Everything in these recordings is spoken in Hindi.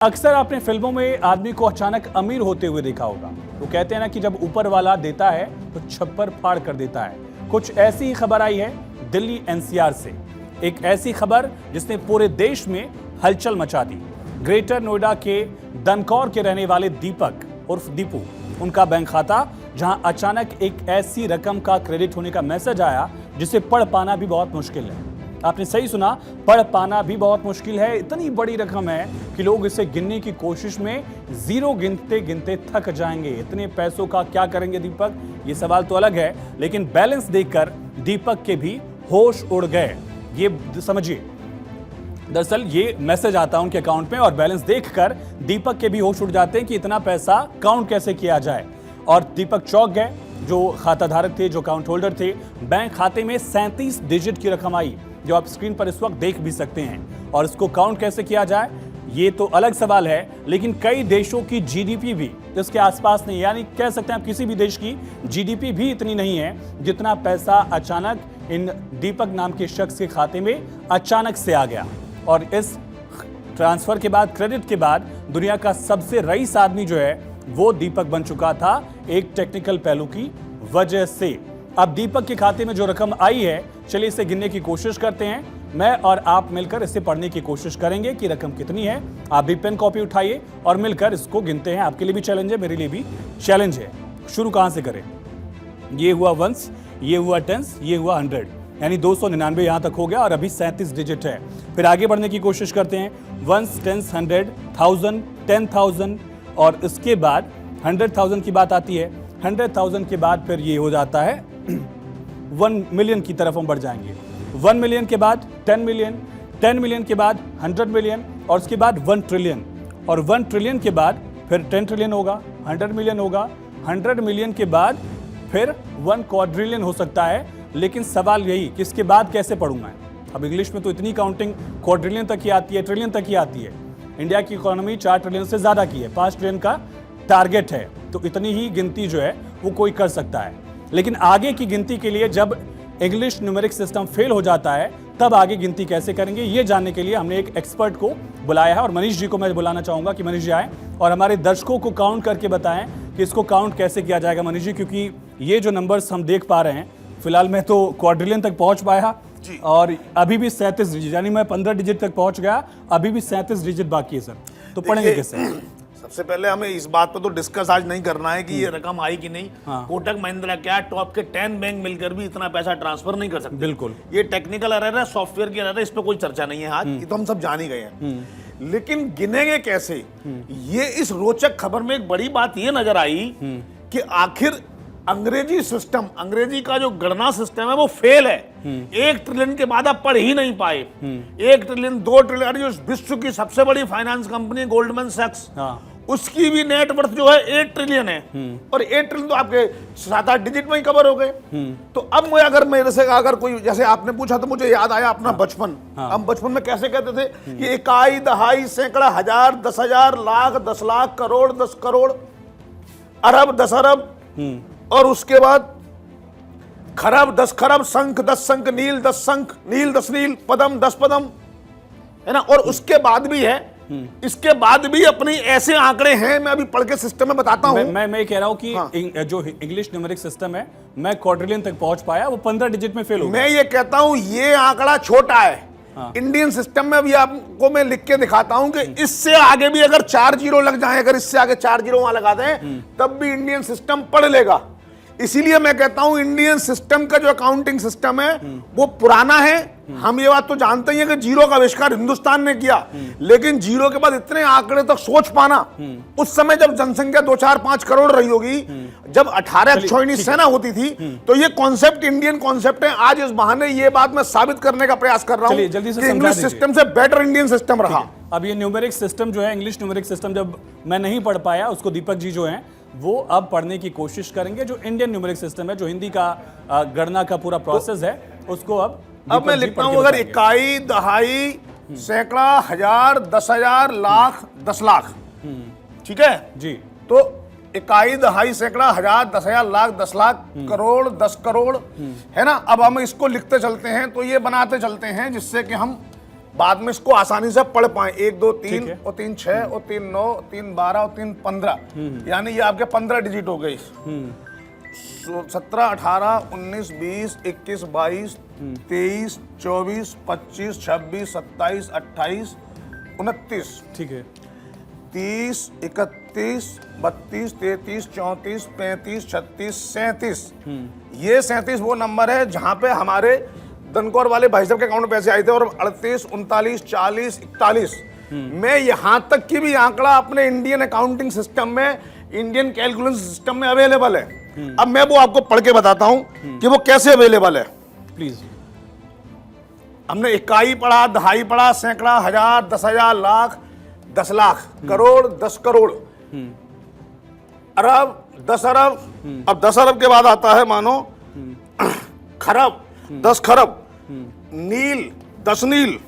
अक्सर आपने फिल्मों में आदमी को अचानक अमीर होते हुए देखा होगा। वो कहते हैं ना कि जब ऊपर वाला देता है तो छप्पर फाड़ कर देता है। कुछ ऐसी ही खबर आई है दिल्ली एनसीआर से। एक ऐसी खबर जिसने पूरे देश में हलचल मचा दी। ग्रेटर नोएडा के दनकौर के रहने वाले दीपक उर्फ दीपू, उनका बैंक खाता जहां अचानक एक ऐसी रकम का क्रेडिट होने का मैसेज आया जिसे पढ़ पाना भी बहुत मुश्किल है। आपने सही सुना, पढ़ पाना भी बहुत मुश्किल है। इतनी बड़ी रकम है कि लोग इसे गिनने की कोशिश में जीरो गिनते गिनते थक जाएंगे। इतने पैसों का क्या करेंगे दीपक, ये सवाल तो अलग है, लेकिन बैलेंस देखकर दीपक के भी होश उड़ गए। ये समझिए, दरअसल ये मैसेज आता है उनके अकाउंट में और बैलेंस देखकर दीपक के भी होश उड़ जाते हैं कि इतना पैसा काउंट कैसे किया जाए। और दीपक चौंक गए। जो खाता धारक थे, जो अकाउंट होल्डर थे, बैंक खाते में 37 डिजिट की रकम आई, जो आप स्क्रीन पर इस वक्त देख भी सकते हैं। और इसको काउंट कैसे किया जाए ये तो अलग सवाल है, लेकिन कई देशों की जीडीपी भी इसके आसपास नहीं, यानी कह सकते हैं आप किसी भी देश की जीडीपी भी इतनी नहीं है जितना पैसा अचानक इन दीपक नाम के शख्स के खाते में अचानक से आ गया। और इस ट्रांसफर के बाद, क्रेडिट के बाद, दुनिया का सबसे रईस आदमी जो है वो दीपक बन चुका था एक टेक्निकल पहलू की वजह से। अब दीपक के खाते में जो रकम आई है, चलिए इसे गिनने की कोशिश करते हैं। मैं और आप मिलकर इसे पढ़ने की कोशिश करेंगे कि रकम कितनी है। आप भी पेन कॉपी उठाइए और मिलकर इसको गिनते हैं। आपके लिए भी चैलेंज है, मेरे लिए भी चैलेंज है। शुरू कहां से करें? ये हुआ वंस, ये हुआ टेंस, ये हुआ 100, यानी 299 यहां तक हो गया और अभी 37 डिजिट है। फिर आगे बढ़ने की कोशिश करते हैं। वंस, टेंस, 100, 1000, 10,000 और इसके बाद 100,000 की बात आती है। 100,000 के बाद फिर ये हो जाता है 1 मिलियन की तरफ हम बढ़ जाएंगे। 1 मिलियन के बाद 10 मिलियन, 10 मिलियन के बाद 100 मिलियन और उसके बाद 1 ट्रिलियन और 1 ट्रिलियन के बाद फिर 10 ट्रिलियन होगा, 100 मिलियन होगा, 100 मिलियन के बाद फिर 1 क्वाड्रिलियन हो सकता है। लेकिन सवाल यही कि इसके बाद कैसे पढ़ूंगा। अब इंग्लिश में तो इतनी काउंटिंग क्वाड्रिलियन तक ही आती है, ट्रिलियन तक ही आती है। इंडिया की इकोनॉमी 4 ट्रिलियन से ज्यादा की है, 5 ट्रिलियन का टारगेट है, तो इतनी ही गिनती जो है वो कोई कर सकता है। लेकिन आगे की गिनती के लिए जब इंग्लिश न्यूमेरिक सिस्टम फेल हो जाता है तब आगे गिनती कैसे करेंगे, ये जानने के लिए हमने एक एक्सपर्ट को बुलाया है। और मनीष जी को मैं बुलाना चाहूंगा कि मनीष जी आए और हमारे दर्शकों को काउंट करके बताएं कि इसको काउंट कैसे किया जाएगा। मनीष जी, क्योंकि ये जो नंबर्स हम देख पा रहे हैं, फिलहाल मैं तो क्वाड्रिलियन तक पहुंच पाया और अभी भी 37 डिजिट, यानी मैं 15 डिजिट तक पहुंच गया, अभी भी 37 डिजिट बाकी है सर। तो पढ़ेंगे कैसे? सबसे पहले हमें इस बात पर तो डिस्कस आज नहीं करना है कि ये रकम आई कि नहीं। कोटक महिंद्रा क्या, टॉप के 10 बैंक मिलकर भी इतना पैसा ट्रांसफर नहीं कर सकते। बिल्कुल, ये टेक्निकल एरर है, सॉफ्टवेयर की एरर है, इस पर कोई चर्चा नहीं है आज, ये तो हम सब जान ही गए हैं। लेकिन गिनेंगे कैसे, ये इस रोचक खबर में एक बड़ी बात ये नजर आई कि आखिर अंग्रेजी सिस्टम, अंग्रेजी का जो गणना सिस्टम है वो फेल है। 1 ट्रिलियन के बाद आप पढ़ ही नहीं पाए। 1 ट्रिलियन, 2 ट्रिलियन, जो विश्व की सबसे बड़ी फाइनेंस कंपनी गोल्डमैन सैक्स, उसकी भी नेट वर्थ जो है 8 ट्रिलियन है। और 8 ट्रिलियन तो आपके 7-8 डिजिट में ही कवर हो गए। तो अब मैं अगर मेरे से अगर कोई, जैसे आपने पूछा तो मुझे याद आया अपना बचपन। हम बचपन में कैसे कहते थे कि इकाई, दहाई, सैकड़ा, हजार, 10,000, लाख, 10 लाख, करोड़, 10 करोड़, अरब, 10 अरब, और उसके बाद खरब, 10 खरब, शंख, 10 शंख, नील, 10 शंख, नील, 10 नील, पदम, 10 पदम, है ना। और उसके बाद भी है, इसके बाद भी अपनी ऐसे आंकड़े हैं। मैं अभी पढ़ के सिस्टम में बताता हूं। मैं कह रहा हूं कि जो इंग्लिश न्यूमेरिक सिस्टम है, मैं क्वाड्रिलियन तक पहुंच पाया, वो 15 डिजिट में फेल हो गया। मैं ये कहता हूं ये आंकड़ा छोटा है। इंडियन सिस्टम में अभी आपको मैं लिख के दिखाता हूं कि इससे आगे भी अगर 4 जीरो लग जाए, अगर इससे आगे 4 जीरो वहां लगा दें, तब भी इंडियन सिस्टम पढ़ लेगा। इसीलिए मैं कहता हूं इंडियन सिस्टम का जो अकाउंटिंग सिस्टम है वो पुराना है। हम ये बात तो जानते ही हैं कि जीरो का आविष्कार हिंदुस्तान ने किया, लेकिन जीरो के बाद इतने आंकड़े तक सोच पाना, उस समय जब जनसंख्या 2, 4, 5 करोड़ रही होगी, जब 18 अक्षौहिणी सेना होती थी, तो ये कॉन्सेप्ट इंडियन कॉन्सेप्ट है। आज इस बहाने ये बात मैं साबित करने का प्रयास कर रहा हूं कि इंग्लिश सिस्टम से बेटर इंडियन सिस्टम रहा। अब ये न्यूमेरिक सिस्टम जो है, इंग्लिश न्यूमेरिक सिस्टम, जब मैं नहीं पढ़ पाया, उसको दीपक जी जो हैं वो अब पढ़ने की कोशिश करेंगे। जो इंडियन न्यूमेरिक सिस्टम है, जो हिंदी का गणना का पूरा प्रोसेस है, उसको अब मैं लिखता हूं। अगर इकाई, दहाई, सैकड़ा, हजार, 10,000, लाख, 10 लाख, ठीक है जी। तो इकाई, दहाई, सैकड़ा, हजार, 10,000, लाख, 10 लाख, करोड़, 10 करोड़, है ना। अब हम इसको लिखते चलते हैं, तो ये बनाते चलते हैं जिससे कि हम बाद में इसको आसानी से पढ़ पाए। 1 2 ठीक 3 है। और 3 6 और 3 9 3 12 और 3 15, यानी ये आपके 15 डिजिट हो गई। 17 18 19 20 21 22 23 24 25 26 27 28 29, ठीक है। 30 31 32 33 34 35 36 37। ये 37 वो नंबर है जहां पे हमारे दनकौर वाले भाई साहब के अकाउंट में पैसे आए थे, और 38 39 40 41 में यहां तक कि भी आंकड़ा अपने इंडियन अकाउंटिंग सिस्टम में, इंडियन कैलकुलेशन सिस्टम में अवेलेबल है। अब मैं वो आपको पढ़ के बताता हूं कि वो कैसे अवेलेबल है। प्लीज। हमने इकाई पढ़ा, दहाई पढ़ा, सैकड़ा, हजार, 10,000, लाख, 10 लाख, करोड़, 10 करोड़, अरब, 10 अरब। अब 10 अरब के बाद आता है मानो खरब, 10 खरब, नील, 10 नील,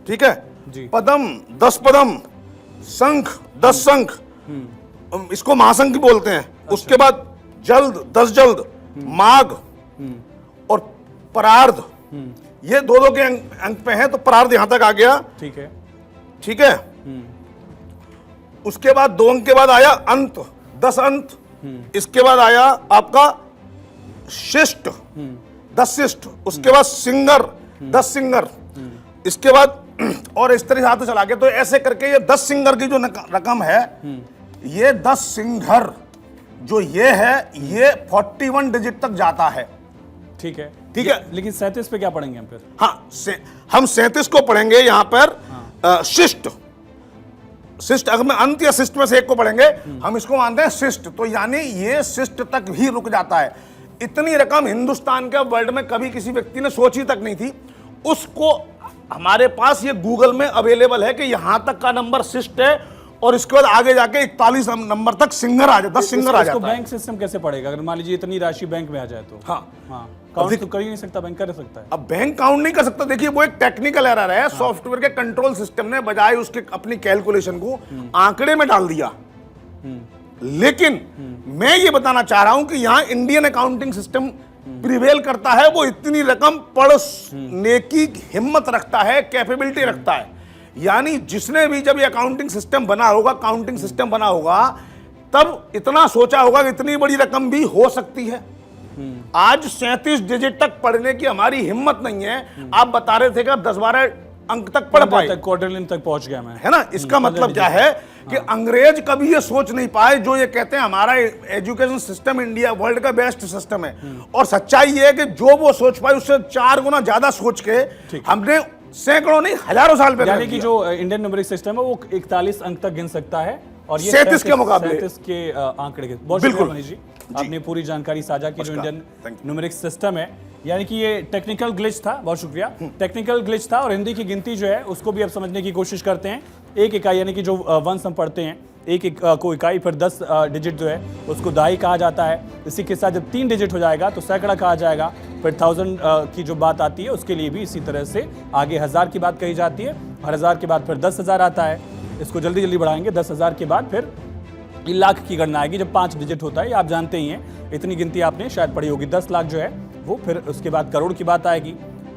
ठीक है, जी। पदम, 10 पदम, शंख, 10 शंख, इसको महाशंख भी बोलते हैं। उसके बाद जल्द, 10 जल्द, माघ और परार्ध, ये दो के अंक पे हैं, तो परार्ध यहां तक आ गया, ठीक है। ठीक है। उसके बाद 2 अंक के बाद आया अंत, 10 अंत। इसके बाद आया आपका शिष्ट, 10 शिष्ट। उसके बाद सिंगर, 10 सिंगर। इसके बाद और इस तरह से आते चला गया। तो ऐसे करके ये 10 सिंगर की जो रकम है, ये 10 सिंगर जो ये है, ये 41 डिजिट तक जाता है। ठीक है, ठीक है। लेकिन 37 पे क्या पढ़ेंगे हम फिर? हाँ, हम 37 को पढ़ेंगे यहां पर शिष्ट। शिष्ट, अगर मैं अंत या शिष्ट में से एक को पढ़ेंगे, हम इसको मानते हैं शिष्ट। तो यानी ये शिष्ट तक ही रुक जाता है। इतनी रकम हिंदुस्तान के वर्ल्ड में कभी किसी व्यक्ति ने सोची तक नहीं थी। उसको हमारे पास ये गूगल में अवेलेबल है कि यहां तक का नंबर शिष्ट है, और इसके बाद आगे जाके 41 नंबर तक सिंगर आ जाए, 10 सिंगर आ जाता है। बैंक सिस्टम कैसे पड़ेगा अगर मान लीजिए इतनी राशि बैंक में आ जाए तो? हाँ, काउंट तो कर ही नहीं सकता, बैंक कर सकता है। अब बैंक काउंट नहीं कर सकता। देखिए, वो एक टेक्निकल एरर है। सॉफ्टवेयर के कंट्रोल सिस्टम ने बजाय उसके अपनी कैलकुलेशन को आंकड़े में डाल दिया। लेकिन मैं ये बताना चाह रहा हूं कि यहां इंडियन अकाउंटिंग सिस्टम प्रिवेल करता है। वो इतनी रकम पढ़ने की हिम्मत रखता है, कैपेबिलिटी रखता है। यानी जिसने भी जब ये अकाउंटिंग सिस्टम बना होगा, काउंटिंग सिस्टम बना होगा, तब इतना सोचा होगा कि इतनी बड़ी रकम भी हो सकती है। आज 37 डिजिट तक पढ़ने की हमारी हिम्मत नहीं है। आप बता रहे थे कि आप 10-12 अंक तक पढ़ पाए, क्वार्टरलाइन तक पहुंच गया मैं, है ना। इसका मतलब क्या है कि अंग्रेज कभी ये सोच नहीं पाए जो ये कहते हैं हमारा एजुकेशन सिस्टम इंडिया वर्ल्ड का बेस्ट सिस्टम है। और सच्चाई ये है कि जो वो सोच पाए उससे 4 गुना ज्यादा सोच के हमने सैकड़ों नहीं हजारों साल पहले, यानी कि जो इंडियन न्यूमेरिक सिस्टम है वो 41 अंक तक गिन सकता है, और ये 37 के मुकाबले 37 के आंकड़े के। बहुत शुक्रिया मनीष जी, आपने पूरी जानकारी साझा की। जो इंडियन न्यूमेरिक सिस्टम है, यानी कि ये टेक्निकल ग्लिच था, बहुत शुक्रिया, टेक्निकल ग्लिच था। और हिंदी की गिनती जो है उसको भी अब समझने की कोशिश करते हैं। एक इकाई यानी कि जो वंश हम पढ़ते हैं, एक को इकाई, फिर 10 डिजिट जो है उसको दहाई कहा जाता है। इसी के साथ जब 3 डिजिट हो जाएगा तो सैकड़ा कहा जाएगा। फिर 1000 की जो बात आती है उसके लिए भी इसी तरह से आगे 1000 की बात कही जाती है, और 1000 के बाद फिर 10,000 आता है। इसको जल्दी जल्दी बढ़ाएंगे। 10,000 के बाद फिर लाख की गणना आएगी जब 5 डिजिट होता है। आप जानते ही हैं, इतनी गिनती आपने शायद पढ़ी होगी। 10 लाख जो है वो, फिर उसके बाद करोड़ की बात आएगी।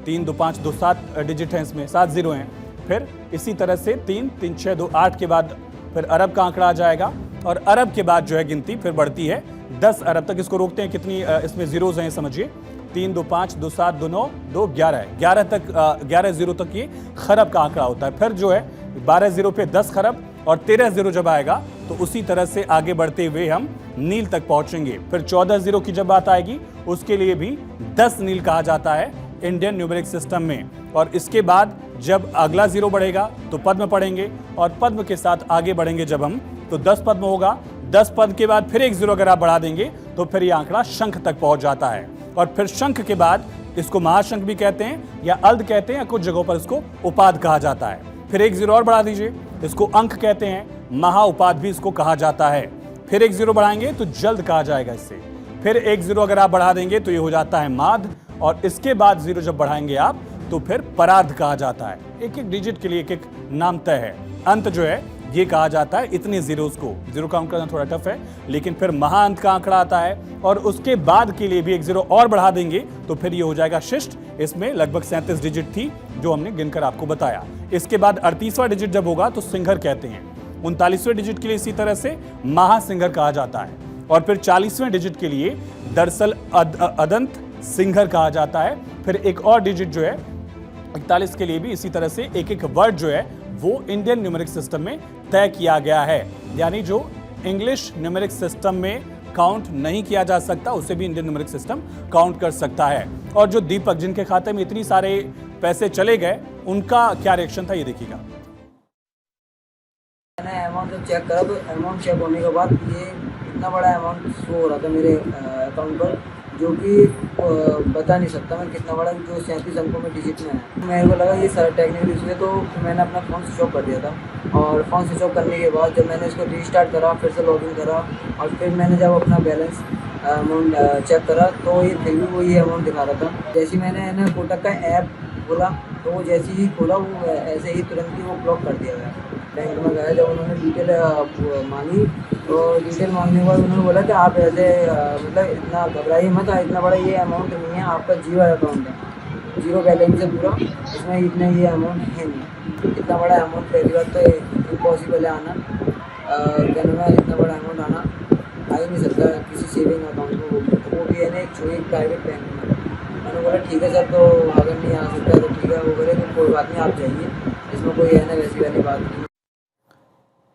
3 2 5 2 7 डिजिट हैं, इसमें 7 जीरो हैं। फिर इसी तरह से 3 3 6 2 8 के बाद फिर अरब का आंकड़ा आ जाएगा, और अरब के बाद जो है गिनती फिर बढ़ती है 10 अरब तक। इसको रोकते हैं, कितनी इसमें जीरोज हैं समझिए। 3 2 5 2 7 2 9 2 11 11 तक 11 जीरो तक ये खरब का आंकड़ा होता है। फिर जो है 12 जीरो पे 10 खरब, और 13 जीरो जब आएगा तो उसी तरह से आगे बढ़ते हुए हम नील तक पहुंचेंगे। फिर 14 जीरो की जब बात आएगी उसके लिए भी 10 नील कहा जाता है इंडियन न्यूमेरिक सिस्टम में। और इसके बाद जब अगला जीरो बढ़ेगा तो पद्म पढ़ेंगे, और पद्म के साथ आगे बढ़ेंगे जब हम, तो 10 पद्म होगा। 10 पद के बाद फिर एक जीरो अगर आप बढ़ा देंगे तो फिर ये आंकड़ा शंख तक पहुंच जाता है। और फिर शंख के बाद इसको महाशंख भी कहते हैं, या अर्ध कहते हैं, या कुछ जगहों पर इसको उपाध कहा जाता है। फिर एक जीरो और बढ़ा दीजिए, इसको अंक कहते हैं, महा उपाध भी इसको कहा जाता है। फिर एक जीरो बढ़ाएंगे तो जल्द कहा जाएगा इससे। फिर एक जीरो अगर आप बढ़ा देंगे तो ये हो जाता है माध, और इसके बाद जीरो जब बढ़ाएंगे आप तो फिर परार्ध कहा जाता है। एक एक डिजिट के लिए एक एक नाम तय है। अंत जो है ये कहा जाता है इतने जीरोस को। जीरो काउंट करना थोड़ा टफ है, लेकिन फिर महाअंत का आंकड़ा आता है और उसके बाद के लिए भी एक जीरो और बढ़ा देंगे तो फिर ये हो जाएगा शिष्ट। इसमें लगभग 37 डिजिट थी जो हमने गिनकर आपको बताया। इसके बाद 38वां डिजिट जब होगा तो सिंघर कहते हैं। 39वें डिजिट के लिए इसी तरह से महासिंघर कहा जाता है और फिर 40वें डिजिट के लिए दरअसल अदंत सिंघर कहा जाता है। फिर एक और डिजिट जो है 41 के लिए भी इसी तरह से एक एक वर्ड जो है वो इंडियन न्यूमेरिक सिस्टम में तय किया गया है, यानी जो इंग्लिश न्यूमेरिक सिस्टम में काउंट नहीं किया जा सकता उसे भी इंडियन न्यूमेरिक सिस्टम काउंट कर सकता है। और जो दीपक जिनके खाते में इतनी सारे पैसे चले गए उनका क्या रिएक्शन था ये देखिएगा। मैंने अमाउंट जब चेक करा तो अमाउंट चेक होने के बाद ये इतना बड़ा अमाउंट शो हो रहा था मेरे अकाउंट पर, जो कि बता नहीं सकता मैं कितना बड़ा, जो 37 अंकों में डिजिट में है। मेरे को लगा ये सारा टेक्निकल इशू है, तो मैंने अपना फ़ोन स्विच ऑफ कर दिया था। और फ़ोन स्विच ऑफ करने के बाद जब मैंने इसको रीस्टार्ट करा, फिर से लॉगिन करा और फिर मैंने जब अपना बैलेंस अमाउंट चेक करा तो ये फिर भी वही अमाउंट दिखा रहा था। जैसे ही मैंने ना कोटक का ऐप खोला तो जैसे ही खोला वो ऐसे ही तुरंत ही वो ब्लॉक कर दिया गया। बैंक में गया, जब उन्होंने डिटेल मांगी तो डिटेल मांगने के बाद उन्होंने बोला कि आप ऐसे मतलब इतना घबराइए मत, इतना बड़ा ये अमाउंट नहीं है, आपका जीरो अकाउंट है, जीरो बैलेंस है पूरा, इसमें इतना ये अमाउंट है नहीं। इतना बड़ा अमाउंट पहली बार तो इम्पॉसिबल है आना, क्या नाम है, इतना बड़ा अमाउंट आना आ ही नहीं सकता किसी सेविंग अकाउंट को, वो भी है ना एक प्राइवेट बैंक में। मैंने बोला ठीक है सर, तो अगर नहीं आ सकता तो ठीक है, वो करे तो कोई बात नहीं, आप जाइए, इसमें कोई है ना वैसी वाली बात नहीं।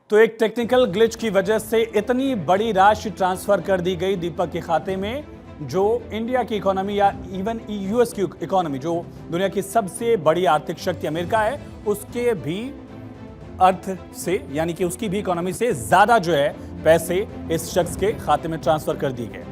तो एक टेक्निकल ग्लिच की वजह से इतनी बड़ी राशि ट्रांसफर कर दी गई दीपक के खाते में, जो इंडिया की इकोनॉमी या इवन यूएस की इकोनॉमी, जो दुनिया की सबसे बड़ी आर्थिक शक्ति अमेरिका है, उसके भी अर्थ से यानी कि उसकी भी इकोनॉमी से ज्यादा जो है पैसे इस शख्स के खाते में ट्रांसफर कर दिए गए।